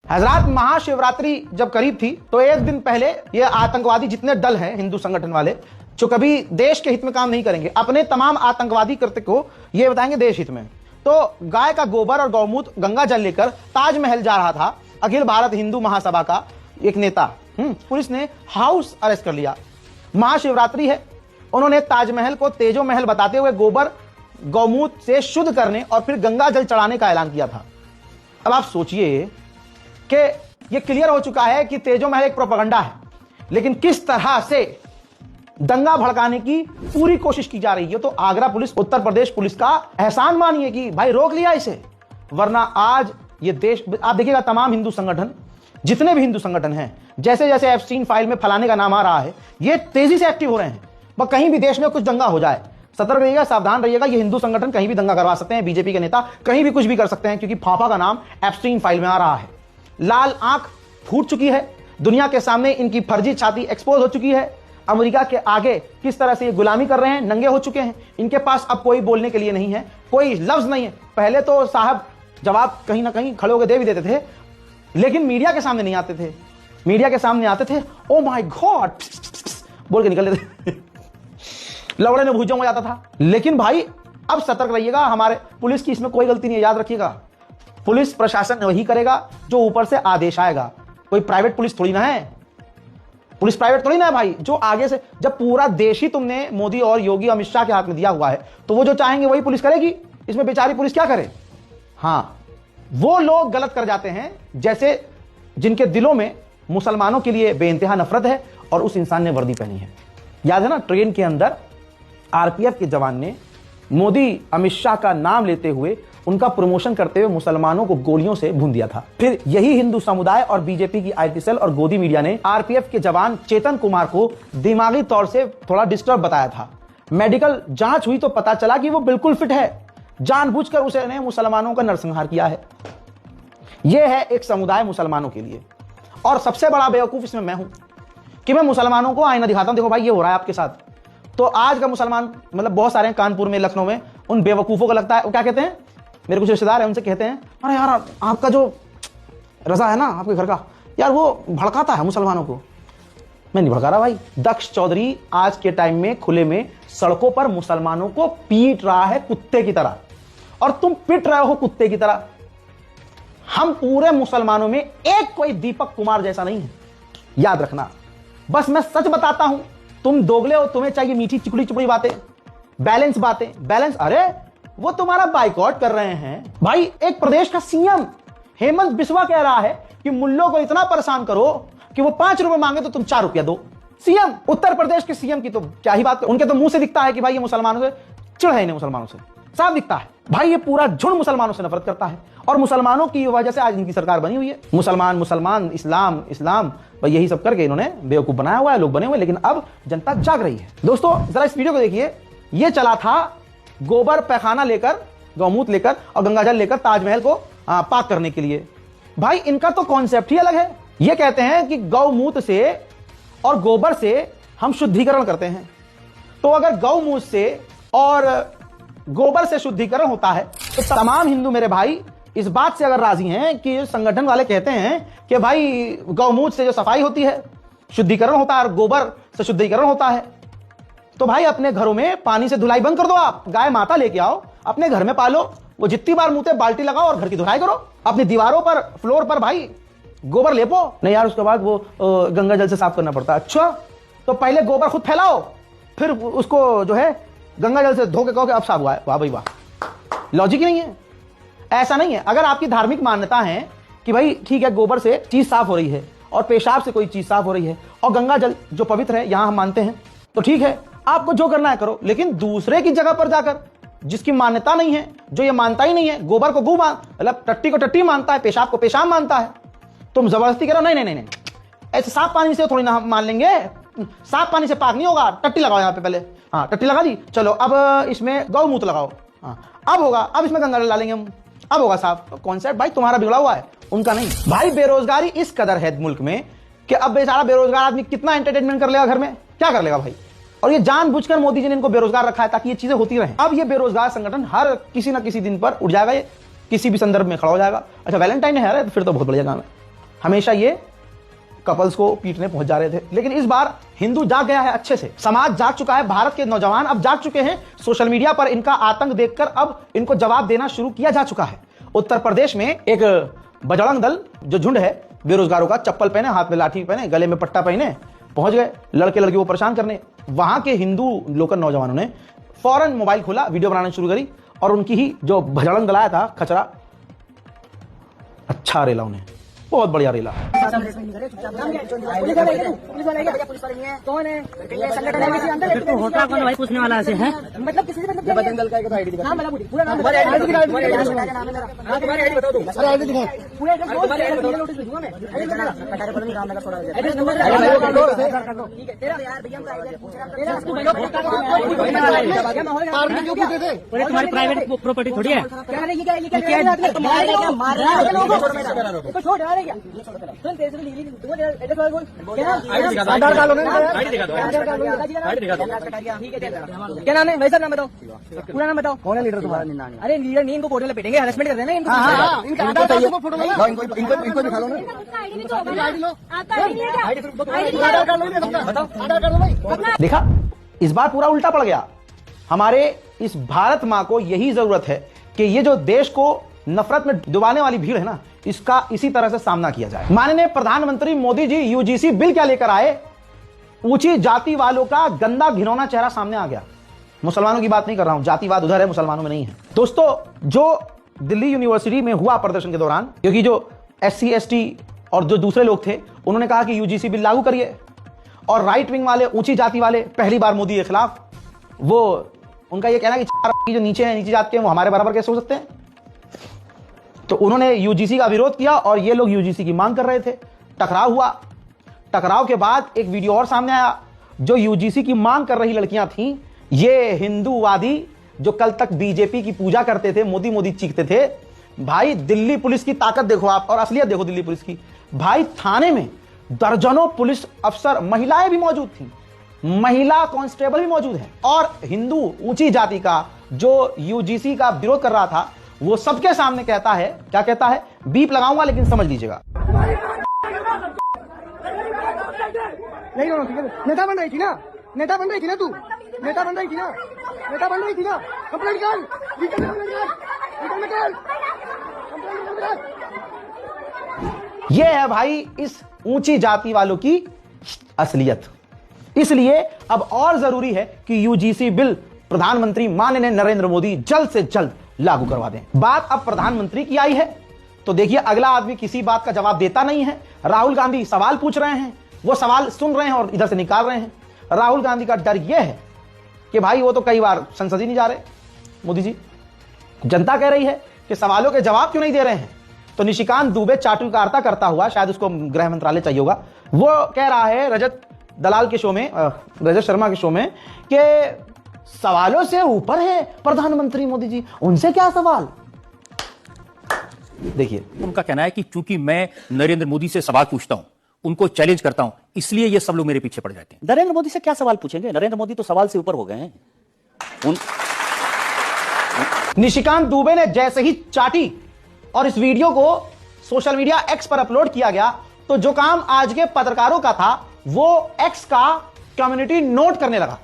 हजरात, महाशिवरात्रि जब करीब थी तो एक दिन पहले ये आतंकवादी जितने दल हैं हिंदू संगठन वाले जो कभी देश के हित में काम नहीं करेंगे, अपने तमाम आतंकवादी कृत्य को ये बताएंगे देश हित में। तो गाय का गोबर और गौमूत्र गंगा जल लेकर ताजमहल जा रहा था अखिल भारत हिंदू महासभा का एक नेता। पुलिस ने हाउस अरेस्ट कर लिया। महाशिवरात्रि है, उन्होंने ताजमहल को तेजो महल बताते हुए गोबर गौमूत्र से शुद्ध करने और फिर गंगा जल चढ़ाने का ऐलान किया था। अब आप सोचिए कि यह क्लियर हो चुका है कि तेजो महल एक प्रोपेगेंडा है, लेकिन किस तरह से दंगा भड़काने की पूरी कोशिश की जा रही है। तो आगरा पुलिस, उत्तर प्रदेश पुलिस का एहसान मानिए कि भाई रोक लिया इसे, वरना आज ये देश, आप देखिएगा तमाम हिंदू संगठन, जितने भी हिंदू संगठन हैं, जैसे जैसे एप्स्टीन फाइल में फलाने का नाम आ रहा है, ये तेजी से एक्टिव हो रहे हैं। बस कहीं भी देश में कुछ दंगा हो जाए, सतर्क रहिएगा, सावधान रहिएगा। ये हिंदू संगठन कहीं भी दंगा करवा सकते हैं, बीजेपी के नेता कहीं भी कुछ भी कर सकते हैं, क्योंकि फाफा का नाम एप्स्टीन फाइल में आ रहा है। लाल आंख फूट चुकी है, दुनिया के सामने इनकी फर्जी छाती एक्सपोज हो चुकी है। अमेरिका के आगे किस तरह से ये गुलामी कर रहे हैं, नंगे हो चुके हैं। इनके पास अब कोई बोलने के लिए नहीं है, कोई लफ्ज नहीं है। पहले तो साहब जवाब कहीं ना कहीं खड़े होकर दे भी देते थे, लेकिन मीडिया के सामने नहीं आते थे। मीडिया के सामने आते थे, ओ माय गॉड बोल के निकल लेते लवड़े ने भूजों हो जाता था। लेकिन भाई अब सतर्क रहिएगा, हमारे पुलिस की इसमें कोई गलती नहीं है, याद रखिएगा। पुलिस प्रशासन वही करेगा जो ऊपर से आदेश आएगा। कोई प्राइवेट पुलिस थोड़ी ना है, पुलिस प्राइवेट थोड़ी ना है भाई, जो आगे से, जब पूरा देश ही तुमने मोदी और योगी अमित शाह के हाथ में दिया हुआ है, तो वो जो चाहेंगे वही पुलिस करेगी। इसमें बेचारी पुलिस क्या करे। हाँ, वो लोग गलत कर जाते हैं जैसे जिनके दिलों में मुसलमानों के लिए बेइंतहा नफरत है और उस इंसान ने वर्दी पहनी है। याद है ना, ट्रेन के अंदर आरपीएफ के जवान ने मोदी अमित शाह का नाम लेते हुए उनका प्रमोशन करते हुए मुसलमानों को गोलियों से भून दिया था। फिर यही हिंदू समुदाय और बीजेपी की आईटी सेल और गोदी मीडिया ने आरपीएफ के जवान चेतन कुमार को दिमागी तौर से थोड़ा डिस्टर्ब बताया था। मेडिकल जांच हुई तो पता चला कि वो बिल्कुल फिट है। जानबूझकर उसने मुसलमानों का नरसंहार किया है। यह है एक समुदाय मुसलमानों के लिए। और सबसे बड़ा बेवकूफ इसमें मैं हूं कि मैं मुसलमानों को आईना दिखाता हूं, देखो भाई ये हो रहा है आपके साथ। तो आज का मुसलमान, मतलब बहुत सारे हैं कानपुर में, लखनऊ में, उन बेवकूफों को लगता है, वो क्या कहते हैं, मेरे कुछ रिश्तेदार हैं, उनसे कहते हैं, अरे यार आपका जो रजा है ना आपके घर का, यार वो भड़काता है मुसलमानों को। मैं नहीं भड़का रहा भाई। दक्ष चौधरी आज के टाइम में खुले में सड़कों पर मुसलमानों को पीट रहा है कुत्ते की तरह, और तुम पिट रहे हो कुत्ते की तरह। हम पूरे मुसलमानों में एक कोई दीपक कुमार जैसा नहीं है, याद रखना। बस मैं सच बताता हूं, तुम दोगले हो, तुम्हें चाहिए मीठी चिकड़ी चुपड़ी बातें, बैलेंस बातें, बैलेंस। अरे वो तुम्हारा बाइकआउट कर रहे हैं भाई। एक प्रदेश का सीएम हेमंत बिस्वा कह रहा है कि मुल्लों को इतना परेशान करो कि वो 5 रुपए मांगे तो तुम 4 रुपया दो। सीएम, उत्तर प्रदेश के सीएम की तो क्या ही बात, उनके तो मुंह से दिखता है कि भाई ये मुसलमानों से चिढ़ है, इन्हें मुसलमानों से साफ दिखता है भाई। ये पूरा झुंड मुसलमानों से नफरत करता है, और मुसलमानों की वजह से आज इनकी सरकार बनी हुई है। मुसलमान, इस्लाम, भाई यही सब करके इन्होंने बेवकूफ बनाया हुआ है, लोग बने हुए। लेकिन अब जनता जाग रही है। दोस्तों जरा इस वीडियो को देखिए। ये चला था गोबर पैखाना लेकर, गौमूत्र लेकर और गंगाजल लेकर ताजमहल को पाक करने के लिए। भाई इनका तो कॉन्सेप्ट ही अलग है। ये कहते हैं कि गौमूत्र से और गोबर से हम शुद्धिकरण करते हैं। तो अगर गौमूत्र से और गोबर से शुद्धिकरण होता है तो तमाम हिंदू मेरे भाई इस बात से अगर राजी हैं कि संगठन वाले कहते हैं कि भाई गौमूत्र से जो सफाई होती है, शुद्धिकरण होता है, और गोबर से शुद्धिकरण होता है, तो भाई अपने घरों में पानी से धुलाई बंद कर दो। आप गाय माता लेके आओ, अपने घर में पालो, वो जितनी बार मुंह पे बाल्टी लगाओ और घर की धुलाई करो। अपनी दीवारों पर, फ्लोर पर भाई गोबर लेपो। नहीं यार, उसके बाद वो गंगा जल से साफ करना पड़ता है। अच्छा, तो पहले गोबर खुद फैलाओ, फिर उसको जो है गंगा जल से धो के कहो कि अब साफ हुआ है। वाह भाई वाह, लॉजिक ही नहीं है। ऐसा नहीं है। अगर आपकी धार्मिक मान्यता है कि भाई ठीक है, गोबर से चीज साफ हो रही है और पेशाब से कोई चीज साफ हो रही है और गंगा जल जो पवित्र है यहां हम मानते हैं, तो ठीक है, आपको जो करना है करो। लेकिन दूसरे की जगह पर जाकर, जिसकी मान्यता नहीं है, जो ये मानता ही नहीं है, गोबर को गू मान, मतलब टट्टी को टट्टी मानता है, पेशाब को पेशाब मानता है, तुम जबरदस्ती करो। नहीं नहीं नहीं, ऐसे साफ पानी से थोड़ी ना हम मान लेंगे। साफ पानी से पाक नहीं होगा। टट्टी लगाओ यहाँ पे पहले, हाँ टट्टी लगा दी, चलो अब इसमें गौमूत्र लगाओ, हाँ अब होगा, अब इसमें गंगा जल डालेंगे हम, अब होगा साफ। तो कॉन्सेप्ट भाई तुम्हारा बिगड़ा हुआ है, उनका नहीं। भाई बेरोजगारी इस कदर है मुल्क में कि अब बेचारा बेरोजगार आदमी कितना एंटरटेनमेंट कर लेगा घर में, क्या कर लेगा भाई। और ये जानबूझकर मोदी जी ने इनको बेरोजगार रखा है ताकि ये चीजें होती रहें। अब ये बेरोजगार संगठन हर किसी ना किसी दिन पर उठ जाएगा, ये किसी भी संदर्भ में खड़ा हो जाएगा। अच्छा वैलेंटाइन है, अरे फिर तो बहुत बढ़िया काम है, हमेशा ये कपल्स को पीटने पहुंच जा रहे थे, लेकिन इस बार हिंदू जाग गया है अच्छे से। समाज जाग चुका है, भारत के नौजवान अब जाग चुके हैं। सोशल मीडिया पर इनका आतंक देखकर अब इनको जवाब देना शुरू किया जा चुका है। उत्तर प्रदेश में एक बजरंग दल जो झुंड है बेरोजगारों का, चप्पल पहने, हाथ में लाठी पहने, गले में पट्टा पहने पहुंच गए लड़के लड़की को परेशान करने। वहां के हिंदू लोकल नौजवानों ने फौरन मोबाइल खोला, वीडियो बनाना शुरू करी और उनकी ही जो बजरंग दल आया था खचरा, अच्छा रेला उन्हें, बहुत बढ़िया रेला। होता कौन भाई पूछने वाला ऐसे है? मतलब किसी से मतलब बजरंग दल का एक आईडी दिखा, पूरा नाम तुम्हारी आईडी दिखा, तुम्हारी आईडी बताओ तुम, अरे आईडी दिखा, पूरा एड्रेस तुम्हारी आईडी बताओ, नोटिस भेजूंगा मैं, कटारे पर नहीं काम लगा छोड़ा एड्रेस नंबर कर दो, ठीक है। तेरा यार भैया का आईडी पूछ रहा हूं, तेरा उसको क्या माहौल आर्मी क्यों पूछते थे? अरे तुम्हारी प्राइवेट प्रॉपर्टी थोड़ी है क्या है? ये क्या तुम्हारे क्या मार रहा है लोगों को, छोड़ रहा है क्या? सुन तेरे से लीली तुम्हारे एड्रेस वाला बोल, क्या आधार कार्ड होना है, आईडी दिखा दो, आईडी दिखा दो, ठीक है। क्या नाम है भाई साहब? नाम बताओ, पूरा नाम बताओ। कौन है लीडर तुम्हारा? अरे लीडर नहीं, इनको कोर्ट में लपेटेंगे, हरासमेंट कर देना इनको। इनको दिखा लो ना, देखा, इस बार पूरा उल्टा पड़ गया। हमारे इस भारत मां को यही जरूरत है कि ये जो देश को नफरत में डुबाने वाली भीड़ है ना, इसका इसी तरह से सामना किया जाए। माननीय प्रधानमंत्री मोदी जी यूजीसी बिल क्या लेकर आए? ऊंची जाति वालों का गंदा घिनौना चेहरा सामने आ गया। मुसलमानों की बात नहीं कर रहा हूं, जातिवाद उधर है, मुसलमानों में नहीं है। दोस्तों, जो दिल्ली यूनिवर्सिटी में हुआ प्रदर्शन के दौरान, क्योंकि जो SC ST और जो दूसरे लोग थे उन्होंने कहा कि यूजीसी बिल लागू करिए, और राइट विंग वाले, ऊंची जाति वाले, पहली बार मोदी के खिलाफ, वो उनका ये कहना कि जो नीचे हैं, नीची जात के हैं, वो हमारे बराबर कैसे हो सकते हैं। तो उन्होंने यूजीसी का विरोध किया और ये लोग यूजीसी की मांग कर रहे थे। टकराव हुआ। टकराव के बाद एक वीडियो और सामने आया। जो यूजीसी की मांग कर रही लड़कियां थीं, ये हिंदूवादी जो कल तक बीजेपी की पूजा करते थे, मोदी मोदी चीखते थे। भाई दिल्ली पुलिस की ताकत देखो आप, और असलियत देखो दिल्ली पुलिस की। भाई थाने में दर्जनों पुलिस अफसर, महिलाएं भी मौजूद थी, महिला कांस्टेबल भी मौजूद है, और हिंदू ऊंची जाति का जो यूजीसी का विरोध कर रहा था, वो सबके सामने कहता है, क्या कहता है? बीप लगाऊंगा लेकिन समझ लीजिएगा। नहीं होना, ठीक है। नेता बन रही थी ना, नेता बन रही थी ना, तू नेता बन रही थी ना, नेता बन रही थी ना, कंप्लेंट कर, ये है भाई इस ऊंची जाति वालों की असलियत। इसलिए अब और जरूरी है कि यूजीसी बिल प्रधानमंत्री माननीय नरेंद्र मोदी जल्द से जल्द लागू करवा दें। बात अब प्रधानमंत्री की आई है तो देखिए, अगला आदमी किसी बात का जवाब देता नहीं है। राहुल गांधी सवाल पूछ रहे हैं, वो सवाल सुन रहे हैं और इधर से निकाल रहे हैं। राहुल गांधी का डर यह है कि भाई वो तो कई बार संसद ही नहीं जा रहे मोदी जी। जनता कह रही है कि सवालों के जवाब क्यों नहीं दे रहे हैं। तो निशिकांत दुबे चाटुकारिता करता हुआ, शायद उसको गृह मंत्रालय चाहिए होगा, वो कह रहा है रजत दलाल के शो में, रजत शर्मा के शो में, कि सवालों से ऊपर है प्रधानमंत्री मोदी जी, उनसे क्या सवाल। देखिए, उनका कहना है कि चूंकि मैं नरेंद्र मोदी से सवाल पूछता हूं, उनको चैलेंज करता हूं, इसलिए ये सब लोग मेरे पीछे पड़ जाते हैं। नरेंद्र मोदी से क्या सवाल पूछेंगे? नरेंद्र मोदी तो सवाल से ऊपर हो गए हैं। निशिकांत दुबे ने जैसे ही चाटी और इस वीडियो को सोशल मीडिया X पर अपलोड किया गया, तो जो काम आज के पत्रकारों का था वो X का कम्युनिटी नोट करने लगा।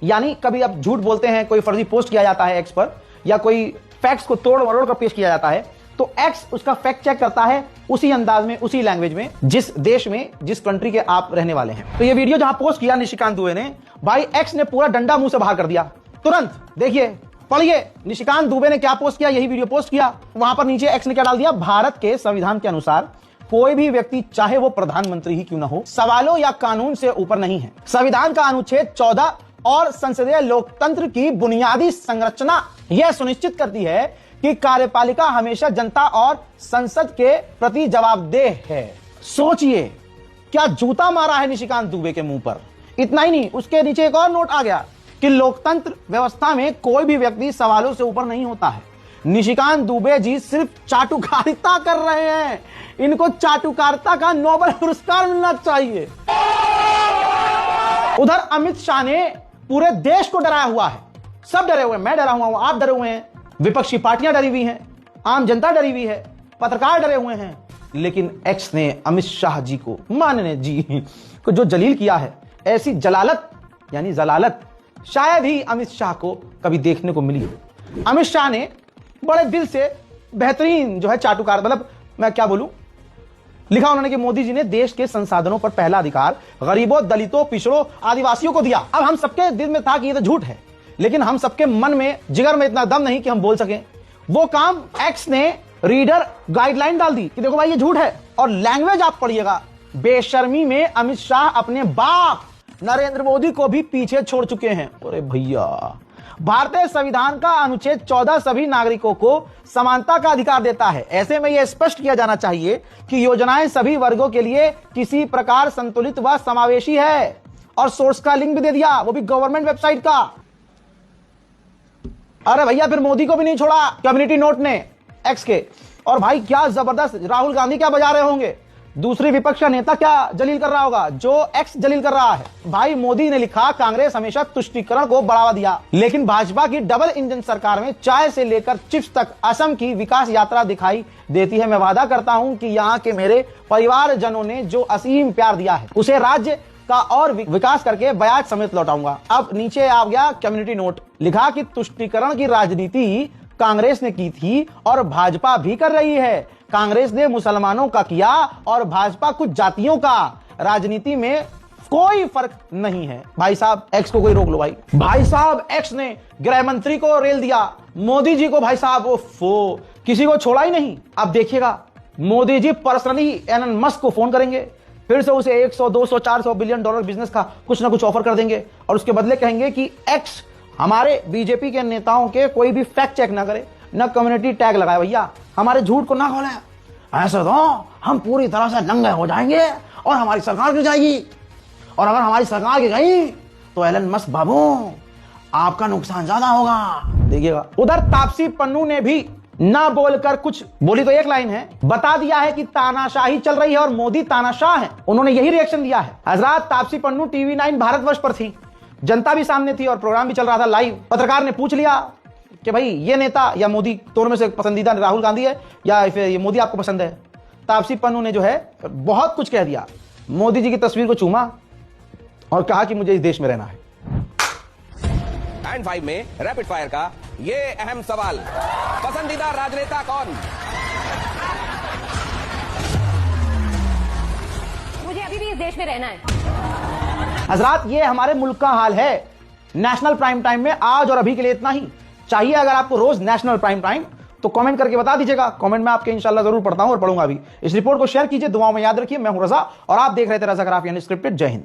यानी कभी आप झूठ बोलते हैं, कोई फर्जी पोस्ट किया जाता है X पर, या कोई फैक्ट्स को तोड़ मरोड़ कर पेश किया जाता है, तो X उसका फैक्ट चेक करता है उसी अंदाज में, उसी लैंग्वेज में, जिस देश में, जिस कंट्री के आप रहने वाले हैं। तो ये वीडियो जहां पोस्ट किया निशिकांत दुबे ने, भाई X ने पूरा डंडा मुंह से बाहर कर दिया तुरंत। देखिए, पढ़िए निशिकांत दुबे ने क्या पोस्ट किया, यही वीडियो पोस्ट किया। वहां पर नीचे X ने क्या डाल दिया, भारत के संविधान के अनुसार कोई भी व्यक्ति चाहे वो प्रधानमंत्री ही क्यों ना हो, सवालों या कानून से ऊपर नहीं है। संविधान का अनुच्छेद 14 और संसदीय लोकतंत्र की बुनियादी संरचना यह सुनिश्चित करती है कि कार्यपालिका हमेशा जनता और संसद के प्रति जवाबदेह है। सोचिए क्या जूता मारा है निशिकांत दुबे के मुंह पर। इतना ही नहीं, उसके नीचे एक और नोट आ गया कि लोकतंत्र व्यवस्था में कोई भी व्यक्ति सवालों से ऊपर नहीं होता है। निशिकांत दुबे जी सिर्फ चाटुकारिता कर रहे हैं, इनको चाटुकारिता का नोबेल पुरस्कार मिलना चाहिए। उधर अमित शाह ने पूरे देश को डराया हुआ है, सब डरे हुए हैं, मैं डरा हुआ हूं, आप डरे हुए हैं, विपक्षी पार्टियां डरी हुई हैं, आम जनता डरी हुई है, पत्रकार डरे हुए हैं, लेकिन एक्स ने अमित शाह जी को, माननीय जी को जो जलील किया है, ऐसी जलालत यानी जलालत शायद ही अमित शाह को कभी देखने को मिली हो। अमित शाह ने बड़े दिल से बेहतरीन जो है चाटुकार, मतलब मैं क्या बोलूं, लिखा उन्होंने कि मोदी जी ने देश के संसाधनों पर पहला अधिकार गरीबों, दलितों, पिछड़ों, आदिवासियों को दिया। अब हम सबके दिल में था कि ये तो झूठ है, लेकिन हम सबके मन में, जिगर में इतना दम नहीं कि हम बोल सकें। वो काम एक्स ने रीडर गाइडलाइन डाल दी कि देखो भाई ये झूठ है। और लैंग्वेज आप पढ़िएगा, बेशर्मी में अमित शाह अपने बाप नरेंद्र मोदी को भी पीछे छोड़ चुके हैं। अरे भैया, भारतीय संविधान का अनुच्छेद 14 सभी नागरिकों को समानता का अधिकार देता है। ऐसे में यह स्पष्ट किया जाना चाहिए कि योजनाएं सभी वर्गों के लिए किसी प्रकार संतुलित व समावेशी है। और सोर्स का लिंक भी दे दिया, वो भी गवर्नमेंट वेबसाइट का। अरे भैया, फिर मोदी को भी नहीं छोड़ा कम्युनिटी नोट ने एक्स के। और भाई क्या जबरदस्त, राहुल गांधी क्या बजा रहे होंगे, दूसरी विपक्ष का नेता क्या जलील कर रहा होगा, जो एक्स जलील कर रहा है। भाई मोदी ने लिखा, कांग्रेस हमेशा तुष्टीकरण को बढ़ावा दिया, लेकिन भाजपा की डबल इंजन सरकार में चाय से लेकर चिप्स तक असम की विकास यात्रा दिखाई देती है। मैं वादा करता हूं कि यहाँ के मेरे परिवारजनों ने जो असीम प्यार दिया है, उसे राज्य का और विकास करके ब्याज समेत लौटाऊंगा। अब नीचे आ गया कम्युनिटी नोट, लिखा कि तुष्टीकरण की राजनीति कांग्रेस ने की थी और भाजपा भी कर रही है। कांग्रेस ने मुसलमानों का किया और भाजपा कुछ जातियों का। राजनीति में कोई फर्क नहीं है। भाई साहब एक्स को कोई रोक लो। भाई साहब एक्स ने गृह मंत्री को रेल दिया, मोदी जी को भाई साहब वो किसी को छोड़ा ही नहीं। अब देखिएगा, Modi ji personally Elon Musk को फोन करेंगे, फिर से उसे 100, 200, 400 बिलियन डॉलर बिजनेस का कुछ ना कुछ ऑफर कर देंगे और उसके बदले कहेंगे कि एक्स हमारे बीजेपी के नेताओं के कोई भी फैक्ट चेक ना करे, ना कम्युनिटी टैग लगाए, भैया हमारे झूठ को ना खोले, ऐसे तो हम पूरी तरह से नंगे हो जाएंगे और हमारी सरकार गिर जाएगी। और अगर हमारी सरकार गिर गई तो एलन मस्क बाबू आपका नुकसान ज्यादा होगा, देखिएगा। उधर तापसी पन्नू ने भी ना बोलकर कुछ बोली तो एक लाइन है, बता दिया है कि तानाशाही चल रही है और मोदी तानाशाह है। उन्होंने यही रिएक्शन दिया है। हजरात तापसी पन्नू टीवी 9 भारतवर्ष पर थी, जनता भी सामने थी और प्रोग्राम भी चल रहा था लाइव। पत्रकार ने पूछ लिया कि भाई ये नेता या मोदी दोनों में से पसंदीदा राहुल गांधी है या फिर ये मोदी आपको पसंद है। तापसी पन्नू ने जो है बहुत कुछ कह दिया, मोदी जी की तस्वीर को चूमा और कहा कि मुझे इस देश में रहना है। एंड 5 में रैपिड फायर का ये अहम सवाल, पसंदीदा राजनेता कौन? मुझे अभी भी इस देश में रहना है। हजरात ये हमारे मुल्क का हाल है। नेशनल प्राइम टाइम में आज और अभी के लिए इतना ही। चाहिए अगर आपको रोज नेशनल प्राइम टाइम तो कमेंट करके बता दीजिएगा। कमेंट में आपके इंशाल्लाह जरूर पढ़ता हूं और पढ़ूंगा भी। इस रिपोर्ट को शेयर कीजिए, दुआओं में याद रखिए। मैं हूं रजा और आप देख रहे थे रजा ग्राफ यानी स्क्रिप्टेड। जय हिंद।